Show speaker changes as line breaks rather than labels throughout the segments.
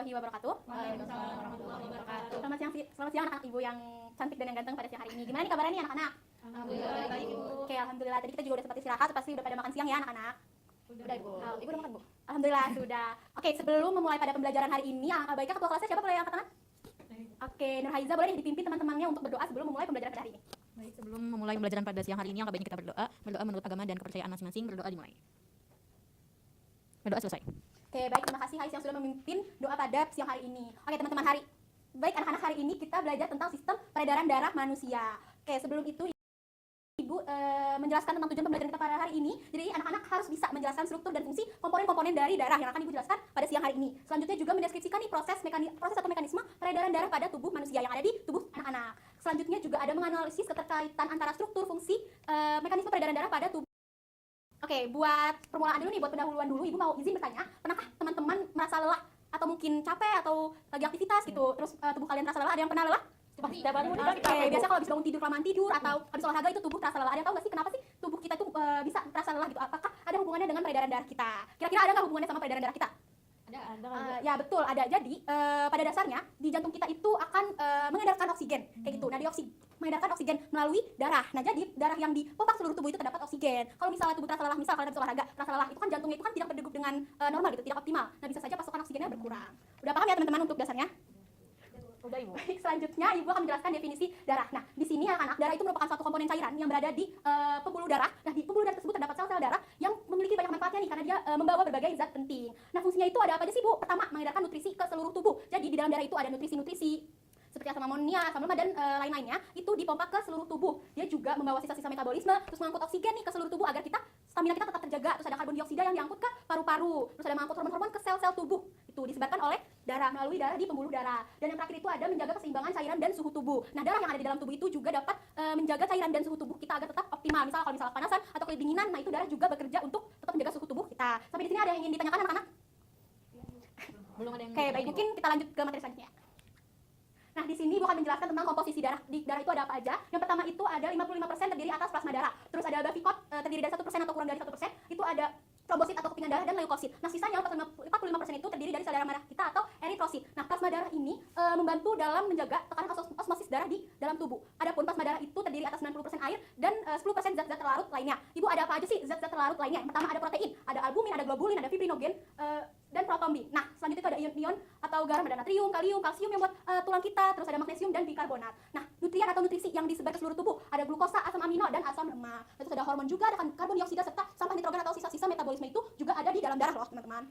warahmatullahi wabarakatuh.
Waalaikumsalam warahmatullahi wabarakatuh.
Selamat siang anak-anak ibu yang cantik dan yang ganteng pada siang hari ini. Gimana nih kabarnya nih anak-anak?
Alhamdulillah baik Ibu.
Oke, alhamdulillah. Tadi kita juga udah sempat istirahat, pasti udah pada makan siang ya anak-anak.
Udah Ibu.
Ibu udah makan, Bu? Alhamdulillah sudah. Oke, sebelum memulai pada pembelajaran hari ini, alangkah baiknya ketua kelasnya siapa boleh angkat tangan? Oke, Nurhaiza boleh dipimpin teman-temannya untuk berdoa sebelum memulai pembelajaran pada hari ini.
Baik, sebelum memulai pembelajaran pada siang hari ini, alangkah baiknya kita berdoa menurut agama dan kepercayaan masing-masing. Berdoa dimulai. Berdoa selesai.
Oke, baik, terima kasih Hais yang sudah memimpin doa pada siang hari ini. Oke, teman-teman, baik anak-anak, hari ini kita belajar tentang sistem peredaran darah manusia. Oke, sebelum itu Ibu menjelaskan tentang tujuan pembelajaran kita pada hari ini. Jadi anak-anak harus bisa menjelaskan struktur dan fungsi komponen-komponen dari darah yang akan Ibu jelaskan pada siang hari ini. Selanjutnya juga mendeskripsikan nih proses atau mekanisme peredaran darah pada tubuh manusia yang ada di tubuh anak-anak. Selanjutnya juga ada menganalisis keterkaitan antara struktur, fungsi, mekanisme peredaran darah pada tubuh. Oke, buat permulaan dulu nih, buat pendahuluan dulu, Ibu mau izin bertanya, pernahkah teman-teman merasa lelah atau mungkin capek atau lagi aktivitas gitu, terus tubuh kalian merasa lelah? Ada yang pernah lelah? Coba kita bangun. Biasa kalau habis bangun tidur, kelamaan tidur atau habis olahraga itu tubuh terasa lelah. Ada yang tahu nggak sih kenapa sih tubuh kita itu bisa terasa lelah gitu? Apakah ada hubungannya dengan peredaran darah kita? Kira-kira ada nggak hubungannya sama peredaran darah kita?
Ada.
Ya betul, ada. Jadi pada dasarnya di jantung kita itu akan mengedarkan oksigen kayak gitu. Nah, mengedarkan oksigen melalui darah. Nah, jadi darah yang dipompa seluruh tubuh itu terdapat oksigen. Kalau misalnya tubuh terasa lelah, misal kalian habis olahraga terasa lelah, itu kan jantungnya itu kan tidak berdegup dengan normal gitu, tidak optimal. Nah, bisa saja pasokan oksigennya berkurang. Udah paham ya teman-teman untuk dasarnya?
Udah Ibu.
Baik, selanjutnya Ibu akan menjelaskan definisi darah. Nah, di sini anak-anak, darah itu merupakan suatu komponen cairan yang berada di pembuluh darah. Nah, di pembuluh darah tersebut terdapat sel-sel darah yang memiliki banyak manfaatnya nih karena dia membawa berbagai zat penting. Nah, fungsinya itu ada apa aja sih, Bu? Pertama, mengedarkan nutrisi ke seluruh tubuh. Jadi di dalam darah itu ada nutrisi-nutrisi seperti asam amonia, asam lemak dan lain-lainnya itu dipompa ke seluruh tubuh. Dia juga membawa sisa-sisa metabolisme, terus mengangkut oksigen nih ke seluruh tubuh agar stamina kita tetap terjaga. Terus ada karbon dioksida yang diangkut ke paru-paru. Terus ada mengangkut hormon-hormon ke sel-sel tubuh. Itu disebarkan oleh darah melalui darah di pembuluh darah. Dan yang terakhir itu ada menjaga keseimbangan cairan dan suhu tubuh. Nah, darah yang ada di dalam tubuh itu juga dapat menjaga cairan dan suhu tubuh kita agar tetap optimal. Misalnya kalau kepanasan atau kedinginan, nah itu darah juga bekerja untuk tetap menjaga suhu tubuh kita. Sampai di sini ada yang ingin ditanyakan anak-anak?
Belum ada yang.
Oke, baik, mungkin kita lanjut ke materi selanjutnya. Nah, di sini Ibu akan menjelaskan tentang komposisi darah. Di darah itu ada apa aja? Yang pertama itu ada 55% terdiri atas plasma darah. Terus ada bavikot terdiri dari 1% atau kurang dari 1%. Itu ada trombosit atau kepingan darah dan leukosit. Nah, sisanya 45% itu terdiri dari sel darah merah kita atau eritrosit. Nah, plasma darah ini membantu dalam menjaga tekanan osmosis darah di dalam tubuh. Adapun plasma darah itu terdiri atas 90% air dan 10% zat-zat terlarut lainnya. Ibu, ada apa aja sih zat-zat terlarut lainnya? Yang pertama ada protein, ada albumin, ada globulin, ada fibrinogen, dan protombin. Nah, selanjutnya itu ada ion-ion atau garam, ada natrium, kalium, kalsium yang buat tulang kita, terus ada magnesium dan bikarbonat. Nah, nutrien atau nutrisi yang disebar ke seluruh tubuh, ada glukosa, asam amino, dan asam lemak. Terus ada hormon juga, ada karbon dioksida serta sampah nitrogen atau sisa-sisa metabolisme itu juga ada di dalam darah loh, teman-teman.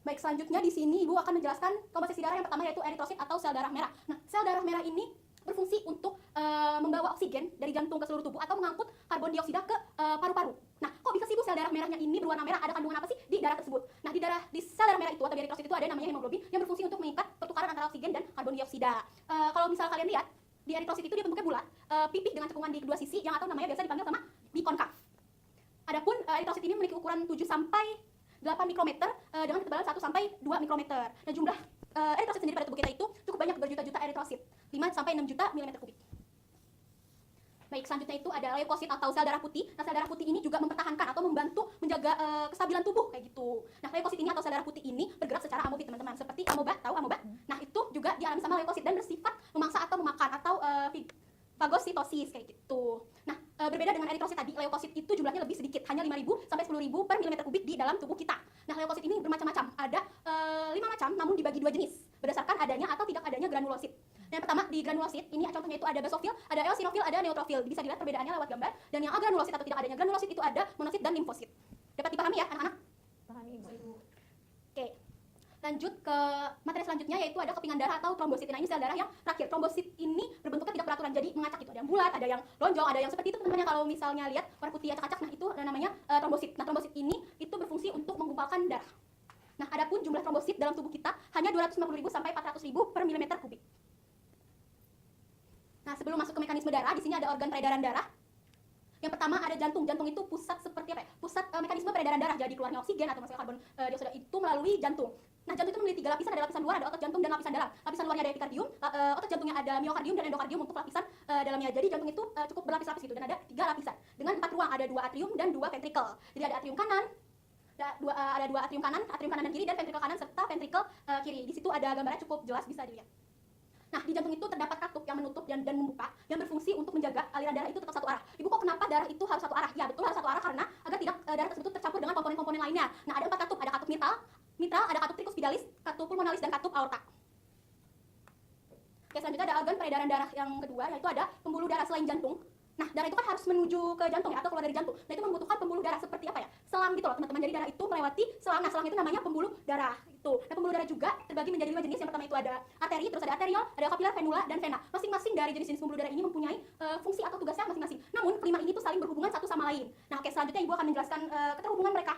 Baik, selanjutnya di sini Ibu akan menjelaskan komposisi darah yang pertama yaitu eritrosit atau sel darah merah. Nah, sel darah merah ini berfungsi untuk membawa oksigen dari jantung ke seluruh tubuh atau mengangkut karbon dioksida ke paru-paru. Nah, kok bisa sih Bu sel darah merahnya ini berwarna merah? Ada kandungan apa sih di darah tersebut? Nah, di sel darah merah itu atau di eritrosit itu ada namanya hemoglobin yang berfungsi untuk mengikat pertukaran antara oksigen dan karbon dioksida. Kalau misal kalian lihat di eritrosit itu dia bentuknya bulat, pipih dengan cekungan di kedua sisi yang atau namanya biasa dipanggil sama bikonkav. Adapun eritrosit ini memiliki ukuran 7 sampai 8 mikrometer dengan ketebalan 1 sampai 2 mikrometer. Dan jumlah eritrosit sendiri pada tubuh kita itu cukup banyak, berjuta-juta eritrosit, 5 sampai 6 juta milimeter kubik. Baik, selanjutnya itu ada leukosit atau sel darah putih. Nah, sel darah putih ini juga mempertahankan atau membantu menjaga kestabilan tubuh kayak gitu. Nah, leukosit ini atau sel darah putih ini bergerak secara amobit, teman-teman. Seperti amoeba, tahu amoeba? Nah, itu juga dialami sama leukosit dan bersifat memangsa atau memakan atau fagositosis kayak gitu. Nah, berbeda dengan eritrosit tadi, leukosit itu jumlahnya lebih sedikit, hanya 5.000 sampai 10.000 per milimeter kubik di dalam tubuh kita. Nah, leukosit ini bermacam-macam. Ada 5 macam namun dibagi 2 jenis berdasarkan adanya atau tidak adanya granulosit. Yang pertama di granulosit ini contohnya itu ada basofil, ada eosinofil, ada neutrofil. Bisa dilihat perbedaannya lewat gambar. Dan yang agranulosit atau tidak adanya granulosit itu ada monosit dan limfosit. Dapat dipahami ya anak-anak?
Pahami Ibu.
Oke. Lanjut ke materi selanjutnya yaitu ada kepingan darah atau trombosit. Nah, ini sel darah yang terakhir. Trombosit ini berbentuknya tidak beraturan, jadi mengacak gitu. Ada yang bulat, ada yang lonjong, ada yang seperti itu teman-teman. Kalau misalnya lihat warna putih acak-acak, nah itu namanya trombosit. Nah, trombosit ini itu berfungsi untuk menggumpalkan darah. Nah, adapun jumlah trombosit dalam tubuh kita hanya 250.000 sampai 400.000 per milimeter kubik. Nah, sebelum masuk ke mekanisme darah, di sini ada organ peredaran darah. Yang pertama ada jantung. Jantung itu pusat seperti apa ya? Pusat mekanisme peredaran darah. Jadi keluarnya oksigen atau masuknya karbon dioksida itu melalui jantung. Nah, jantung itu memiliki 3 lapisan, ada lapisan luar, ada otot jantung dan lapisan dalam. Lapisan luarnya ada epikardium, otot jantungnya ada miokardium dan endokardium untuk lapisan dalamnya. Jadi jantung itu cukup berlapis-lapis gitu dan ada 3 lapisan dengan 4 ruang, ada 2 atrium dan 2 ventrikel. Jadi ada atrium kanan, ada dua atrium kanan dan kiri, dan ventrikel kanan serta ventrikel kiri. Di situ ada gambarnya cukup jelas, bisa dilihat. Nah, di jantung itu terdapat katup yang menutup dan membuka, yang berfungsi untuk menjaga aliran darah itu tetap satu arah. Ibu, kok kenapa darah itu harus satu arah? Ya, betul, harus satu arah karena agar tidak darah tersebut tercampur dengan komponen-komponen lainnya. Nah, ada 4 katup, ada katup mitral, ada katup tricuspidalis, katup pulmonalis, dan katup aorta. Oke, selanjutnya ada organ peredaran darah yang kedua, yaitu ada pembuluh darah selain jantung. Nah, darah itu kan harus menuju ke jantung ya, atau keluar dari jantung. Nah, itu membutuhkan pembuluh darah seperti apa ya? Selang gitu loh, teman-teman. Jadi darah itu melewati selang. Nah, selang itu namanya pembuluh darah itu. Nah, pembuluh darah juga terbagi menjadi 5 jenis. Yang pertama itu ada arteri, terus ada arteriol, ada kapiler, venula, dan vena. Masing-masing dari jenis-jenis pembuluh darah ini mempunyai fungsi atau tugasnya masing-masing. Namun, kelima ini tuh saling berhubungan satu sama lain. Nah, oke, selanjutnya Ibu akan menjelaskan keterhubungan mereka.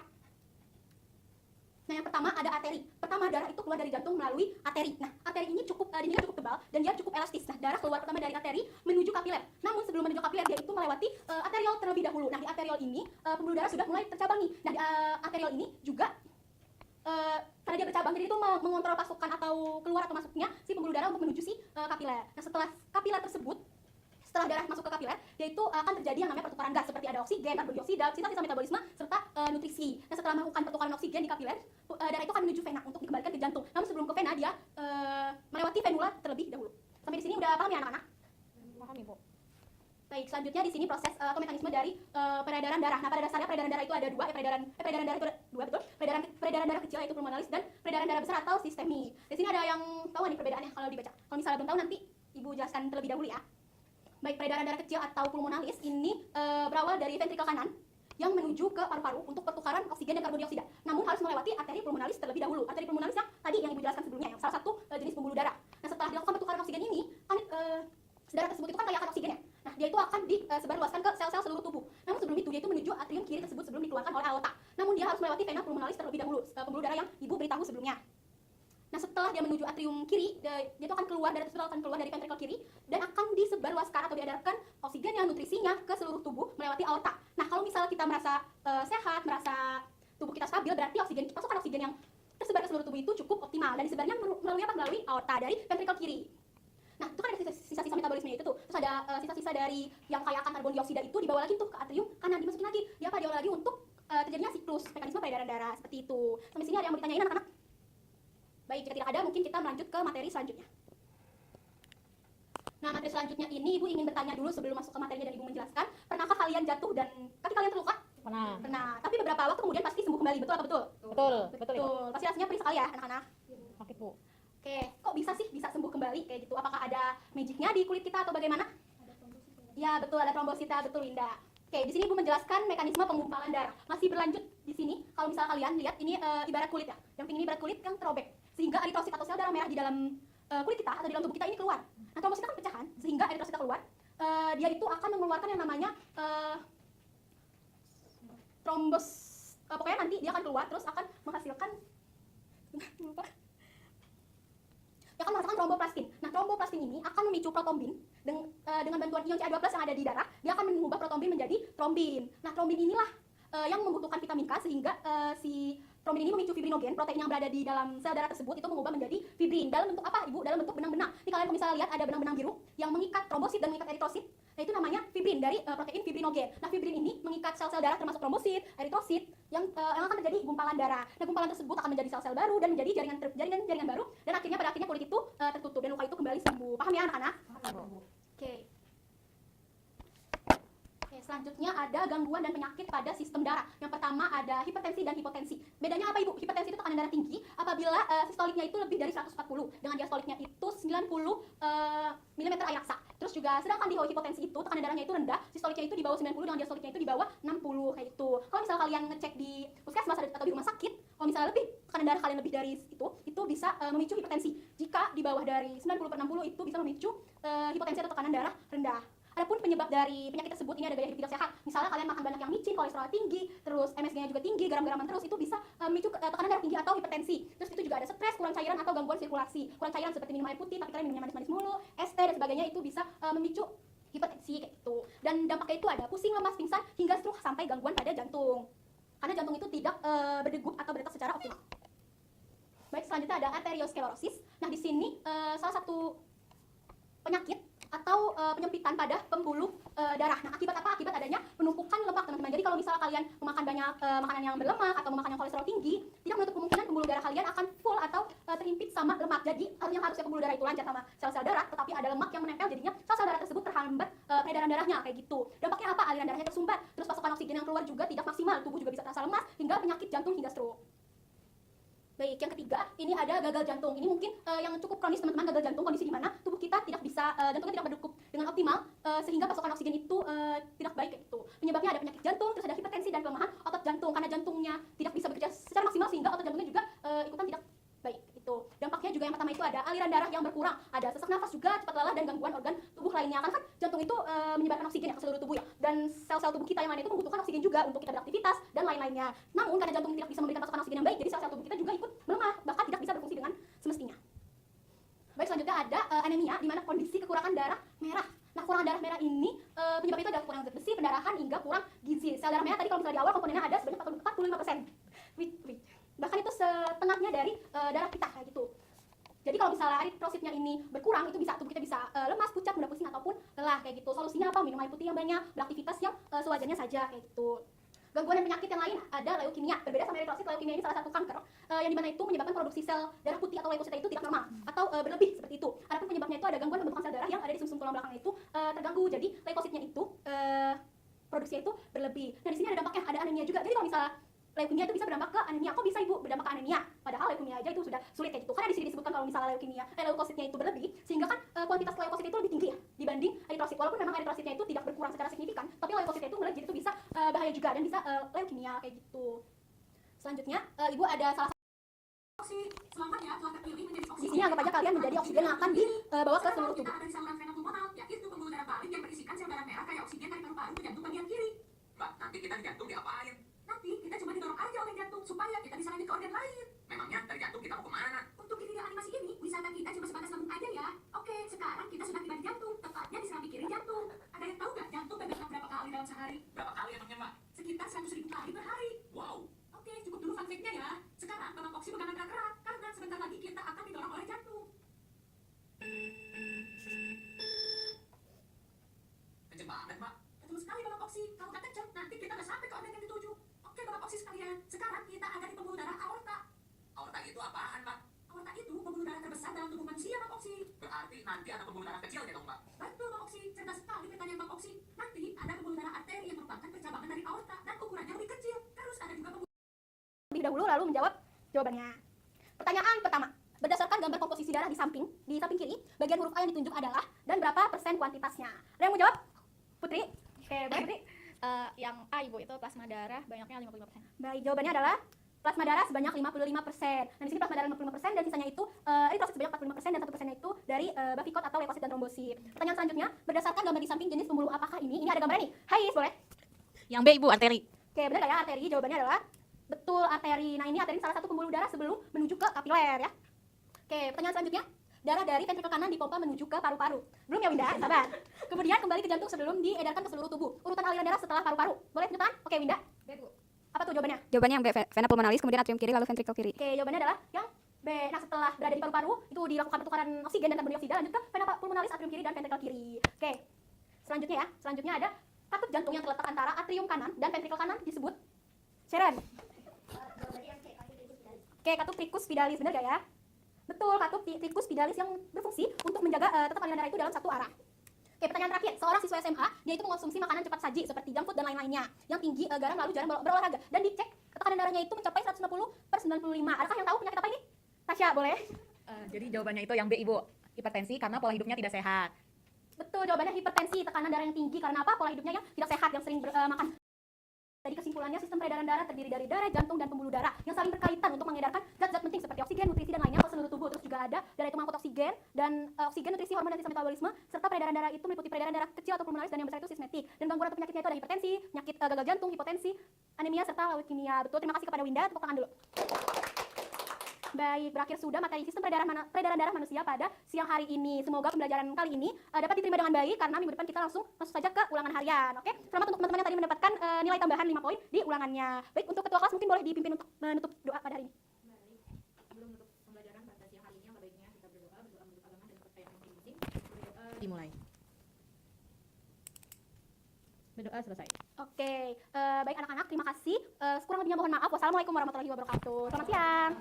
Nah, yang pertama ada arteri. Pertama, darah itu keluar dari jantung melalui arteri. Nah, arteri ini dinilai cukup tebal dan dia cukup elastis. Nah, darah keluar pertama dari arteri menuju kapiler. Namun sebelum menuju kapiler, dia itu melewati arteriol terlebih dahulu. Nah, di arteriol ini pembuluh darah sudah mulai tercabangi. Nah, di arteriol ini juga karena dia bercabang, jadi itu mengontrol pasukan atau keluar atau masuknya si pembuluh darah untuk menuju si kapiler. Nah, setelah kapiler tersebut, setelah darah masuk ke kapiler, yaitu akan terjadi yang namanya pertukaran gas seperti ada oksigen, karbon dioksida, sisa-sisa metabolisme, serta nutrisi. Nah, setelah melakukan pertukaran oksigen di kapiler, darah itu akan menuju vena untuk dikembalikan ke jantung. Namun sebelum ke vena, dia melewati venula terlebih dahulu. Sampai di sini udah paham ya anak-anak?
Paham, Ibu.
Baik, selanjutnya di sini proses atau mekanisme dari peredaran darah. Nah, pada dasarnya peredaran darah itu ada dua, peredaran darah itu ada dua, betul. Peredaran darah kecil yaitu pulmonalis, dan peredaran darah besar atau sistemi. Di sini ada yang tahu nih perbedaannya kalau dibaca. Kalau misalnya belum tahu, nanti Ibu jelaskan terlebih dahulu ya. Baik, peredaran darah kecil atau pulmonalis ini berawal dari ventrikel kanan yang menuju ke paru-paru untuk pertukaran oksigen dan karbon dioksida. Namun harus melewati arteri pulmonalis terlebih dahulu. Arteri pulmonalis yang tadi yang Ibu jelaskan sebelumnya, yang salah satu jenis pembuluh darah. Nah, setelah dilakukan pertukaran oksigen ini, kan darah tersebut itu kan kaya akan oksigen ya. Nah, dia itu akan disebarluaskan ke sel-sel seluruh tubuh. Namun sebelum itu dia itu menuju atrium kiri tersebut sebelum dikeluarkan oleh aorta. Namun dia harus melewati vena pulmonalis terlebih dahulu, pembuluh darah yang Ibu beritahu sebelumnya. Nah, setelah dia menuju atrium kiri, dia itu akan keluar, darah tersebut akan keluar dari ventrikel kiri dan akan disebarluaskan atau diedarkan oksigen yang nutrisinya ke seluruh tubuh melewati aorta. Nah, kalau misalnya kita merasa sehat, merasa tubuh kita stabil, berarti pasokan oksigen yang tersebar ke seluruh tubuh itu cukup optimal, dan disebarnya melalui apa? Melalui aorta dari ventrikel kiri. Nah, itu kan ada sisa-sisa metabolisme itu tuh. Terus ada sisa-sisa dari yang kaya akan karbon dioksida itu dibawa lagi tuh ke atrium kanan, dimasukin lagi. Dibawa lagi untuk terjadinya siklus mekanisme peredaran darah seperti itu. Sampai sini ada yang mau ditanyain anak-anak? Baik, jika tidak ada, mungkin kita melanjut ke materi selanjutnya. Nah, materi selanjutnya ini Ibu ingin bertanya dulu sebelum masuk ke materinya dan Ibu menjelaskan. Pernahkah kalian jatuh dan kaki kalian terluka?
Pernah.
Pernah. Tapi beberapa waktu kemudian pasti sembuh kembali, betul atau betul?
Betul, betul, Ibu.
Pasti rasanya perih sekali ya, anak-anak.
Sakit, Bu.
Oke, kok bisa sih bisa sembuh kembali kayak gitu? Apakah ada magicnya di kulit kita atau bagaimana? Ya, betul, ada trombosita, betul Winda. Oke, di sini Ibu menjelaskan mekanisme penggumpalan darah. Masih berlanjut di sini. Kalau misalnya kalian lihat ini ibarat kulit ya. Yang ini ibarat kulit yang terobek. Sehingga eritrosit atau sel darah merah di dalam kulit kita atau di dalam tubuh kita ini keluar. Nah, trombosita kan pecah kan? Sehingga eritrosit keluar. Dia itu akan mengeluarkan yang namanya pokoknya nanti dia akan keluar terus akan menghasilkan dia akan menghasilkan tromboplastin. Nah, tromboplastin ini akan memicu protombin dengan bantuan ion Ca2+ yang ada di darah, dia akan mengubah protombin menjadi trombin. Nah, trombin inilah yang membutuhkan vitamin K sehingga si trombin ini memicu fibrinogen, protein yang berada di dalam sel darah tersebut itu mengubah menjadi fibrin. Dalam bentuk apa, Ibu? Dalam bentuk benang-benang. Ini kalian kalau misalnya lihat ada benang-benang biru yang mengikat trombosit dan mengikat eritrosit. Nah, itu namanya fibrin dari protein fibrinogen. Nah, fibrin ini mengikat sel-sel darah termasuk trombosit, eritrosit yang akan terjadi gumpalan darah. Nah, gumpalan tersebut akan menjadi sel-sel baru dan menjadi jaringan baru, dan akhirnya pada akhirnya kulit itu tertutup dan luka itu kembali sembuh. Paham ya anak-anak? Oke. Selanjutnya ada gangguan dan penyakit pada sistem darah. Yang pertama ada hipertensi dan hipotensi. Bedanya apa, Ibu? Hipertensi itu tekanan darah tinggi apabila sistoliknya itu lebih dari 140, dengan diastoliknya itu 90 mm air raksa. Terus juga sedangkan di hipotensi itu tekanan darahnya itu rendah, sistoliknya itu di bawah 90, dengan diastoliknya itu di bawah 60 kayak itu. Kalau misalnya kalian ngecek di puskesmas atau di rumah sakit, kalau misalnya lebih tekanan darah kalian lebih dari itu bisa memicu hipertensi. Jika di bawah dari 90/60 itu bisa memicu hipotensi atau tekanan darah rendah. Adapun penyebab dari penyakit tersebut ini ada gaya hidup tidak sehat. Misalnya kalian makan banyak yang micin, kolesterol tinggi, terus MSG-nya juga tinggi, garam-garaman terus, itu bisa memicu tekanan darah tinggi atau hipertensi. Terus itu juga ada stres, kurang cairan atau gangguan sirkulasi. Kurang cairan seperti minum air putih, tapi kalian minumnya manis-manis mulu, es teh dan sebagainya, itu bisa memicu hipertensi kayak gitu. Dan dampaknya itu ada pusing, lemas, pingsan, hingga stroke sampai gangguan pada jantung. Karena jantung itu tidak berdegup atau berdetak secara optimal. Baik, selanjutnya ada arteriosklerosis. Nah, di sini salah satu penyakit atau penyempitan pada pembuluh darah. Nah, akibat apa? Akibat adanya penumpukan lemak, teman-teman. Jadi kalau misalnya kalian memakan banyak makanan yang berlemak atau memakan yang kolesterol tinggi, tidak menutup kemungkinan pembuluh darah kalian akan full atau terhimpit sama lemak. Jadi yang harusnya pembuluh darah itu lancar sama sel-sel darah, tetapi ada lemak yang menempel, jadinya sel-sel darah tersebut terhambat peredaran darahnya kayak gitu. Dampaknya apa? Aliran darahnya tersumbat, terus pasokan oksigen yang keluar juga tidak maksimal, tubuh juga bisa terasa lemas hingga penyakit jantung hingga stroke. Baik, yang ketiga, ini ada gagal jantung. Ini mungkin yang cukup kronis teman-teman, gagal jantung, kondisi di mana tubuh kita tidak bisa, jantungnya tidak berdegup dengan optimal, sehingga pasokan oksigen itu tidak baik kayak gitu. Penyebabnya ada penyakit jantung, terus ada hipertensi dan kelemahan otot jantung karena jantungnya tidak bisa bekerja secara maksimal sehingga otot jantungnya juga ikutan tidak baik itu. Dampaknya juga yang pertama itu ada aliran darah yang berkurang, ada sesak nafas juga, cepat lelah dan gangguan organ tubuh lainnya. Karena kan jantung itu menyebarkan oksigen ya ke seluruh tubuh ya, dan sel-sel tubuh kita yang lain itu membutuhkan oksigen juga untuk kita beraktivitas dan lain-lainnya. Namun karena jantung tidak bisa memberikan pasokan oksigen yang baik, jadi sel-sel tubuh kita juga ikut melemah, bahkan tidak bisa berfungsi dengan semestinya. Baik, selanjutnya ada anemia, di mana kondisi kekurangan darah merah. Nah, kekurangan darah merah ini penyebabnya itu adalah kurang zat besi, pendarahan hingga kurang gizi. Sel darah merah tadi kalau misalnya di awal komponennya ada sebanyak 45%. Bahkan itu setengahnya dari darah kita kayak gitu. Jadi kalau misalnya eritrositnya ini berkurang, itu bisa tubuh kita bisa lemas, pucat, mudah pusing ataupun lelah kayak gitu. Solusinya apa? Minum air putih yang banyak, beraktivitas yang sewajarnya saja kayak gitu. Gangguan dan penyakit yang lain ada leukemia. Berbeda sama eritrosit, leukemia ini salah satu kanker yang dimana itu menyebabkan produksi sel darah putih atau leukosit itu tidak normal atau berlebih seperti itu. Adapun penyebabnya itu ada gangguan pembentukan sel darah yang ada di sumsum tulang belakang itu terganggu. Jadi leukositnya itu produksinya itu berlebih. Nah, di sini ada dampaknya, ada anemia juga. Jadi kalau misalnya leukemia itu bisa berdampak ke anemia. Kok bisa ibu berdampak ke anemia? Padahal leukemia aja itu sudah sulit kayak gitu. Karena di sini disebutkan kalau misalnya leukositnya itu berlebih, sehingga kan kuantitas leukosit itu lebih tinggi ya dibanding eritrosit. Walaupun memang eritrositnya itu tidak berkurang secara signifikan, tapi leukositnya itu melejit, itu bisa bahaya juga dan bisa leukemia kayak gitu. Selanjutnya ibu ada salah satu di sini anggap aja kalian menjadi oksigen yang akan dibawa ke seluruh tubuh.
Ada saluran vena pulmonal, yaitu pembuluh darah paling yang berisikan sel darah merah kayak oksigen dari paru-paru ke jantung bagian kiri. Mbak, nanti kita di jantung diapain? Nanti kita cuma didorong aja oleh jantung supaya kita bisa lanjut ke organ lain. Memangnya dari jantung kita mau kemana? Untuk di video animasi ini, wisata kita cuma sebatas lambung aja ya. Oke, sekarang kita sudah tiba di jantung, tepatnya di serambi kiri jantung. Ada yang tahu nggak jantung bergerak berapa kali dalam sehari? Berapa kali emangnya, Mbak? Sekitar 100.000 kali per hari. Wow. Oke, cukup dulu fun fact-nya ya. Sekarang Bapak Foxy pegangan gerak-gerak, karena sebentar lagi kita akan didorong oleh jantung. Kenceng banget, Mbak. Betul sekali, Bapak Foxy. Kalau nggak kenceng, nanti kita nggak sampai ke organ yang dituju. Oke, Bapak Foxy sekalian. Sekarang kita ada di pembuluh darah aorta. Aorta itu apaan, Mbak? Aorta itu pembuluh darah terbesar dalam tubuh manusia, Bapak Foxy. Berarti nanti ada pembuluh darah kecilnya dong, Mbak? Betul, Bapak Foxy. Cerdas sekali pertanyaan Bapak Foxy. Nanti ada pembuluh darah arteri yang merupakan percabangan dari aorta dan ukurannya lebih kecil. Terus ada juga pembuluh
lebih dahulu lalu menjawab jawabannya. Pertanyaan pertama, berdasarkan gambar komposisi darah di samping kiri, bagian huruf A yang ditunjuk adalah dan berapa persen kuantitasnya? Ada yang mau jawab? Putri? Oke, baik Putri.
Yang A ibu itu plasma darah banyaknya 55%.
Baik, jawabannya adalah plasma darah sebanyak 55%. Dan di sini plasma darah 55% dan sisanya itu eritrosit sebanyak 45% dan 1% itu dari bavikot atau leukosit dan trombosit. Pertanyaan selanjutnya, berdasarkan gambar di samping jenis pembuluh apakah ini? Ini ada gambarnya nih. Hai, boleh?
Yang B ibu, arteri.
Oke, benar nggak ya arteri? Jawabannya adalah betul, arteri. Nah, ini arteri salah satu pembuluh darah sebelum menuju ke kapiler ya. Oke, pertanyaan selanjutnya, darah dari ventrikel kanan dipompa menuju ke paru-paru. Belum ya Winda? Sabar. Kemudian kembali ke jantung sebelum diedarkan ke seluruh tubuh. Urutan aliran darah setelah paru-paru. Boleh tunjukkan? Oke, Winda.
B bu.
Apa tuh jawabannya?
Jawabannya yang B, vena pulmonalis, kemudian atrium kiri, lalu ventrikel kiri.
Oke, jawabannya adalah yang B. Nah, setelah berada di paru-paru, itu dilakukan pertukaran oksigen dan karbon dioksida, lanjut ke vena pulmonalis, atrium kiri dan ventrikel kiri. Oke. Selanjutnya ya, selanjutnya ada katup jantung yang terletak antara atrium kanan dan ventrikel kanan disebut Sharon. Oke, katup tricus vidalis, benar gak ya? Betul, katup tricus vidalis yang berfungsi untuk menjaga tetap aliran darah itu dalam satu arah. Oke, pertanyaan terakhir. Seorang siswa SMA, dia itu mengonsumsi makanan cepat saji seperti junk food dan lain-lainnya yang tinggi garam lalu jarang berolahraga. Dan dicek tekanan darahnya itu mencapai 150/95. Adakah yang tahu penyakit apa ini? Tasya, boleh?
Jadi jawabannya itu yang B ibu, hipertensi karena pola hidupnya tidak sehat.
Betul, jawabannya hipertensi, tekanan darah yang tinggi. Karena apa? Pola hidupnya yang tidak sehat, yang sering makan. Jadi kesimpulannya, sistem peredaran darah terdiri dari darah, jantung, dan pembuluh darah yang saling berkaitan untuk mengedarkan zat-zat penting seperti oksigen, nutrisi, dan lainnya ke seluruh tubuh. Terus juga ada darah itu mengangkut oksigen, dan oksigen, nutrisi, hormon, dan sistem metabolisme, serta peredaran darah itu meliputi peredaran darah kecil atau pulmonalis, dan yang besar itu sistematik. Dan gangguan atau penyakitnya itu ada hipertensi, penyakit gagal jantung, hipotensi, anemia, serta leukemia. Betul, terima kasih kepada Winda. Tepuk tangan dulu. Baik, berakhir sudah materi sistem peredaran darah manusia pada siang hari ini. Semoga pembelajaran kali ini dapat diterima dengan baik karena minggu depan kita langsung masuk saja ke ulangan harian. Oke? Selamat untuk teman-teman yang tadi mendapatkan nilai tambahan 5 poin di ulangannya. Baik, untuk ketua kelas mungkin boleh dipimpin untuk menutup doa pada hari ini.
Sebelum menutup pembelajaran pada siang hari ini, yang baiknya kita berdoa menurut agama dan kepercayaan masing-masing. Dimulai. Berdoa selesai.
Oke, baik anak-anak, terima kasih kasih. Kurang lebihnya mohon maaf. Wassalamualaikum warahmatullahi wabarakatuh. Selamat siang.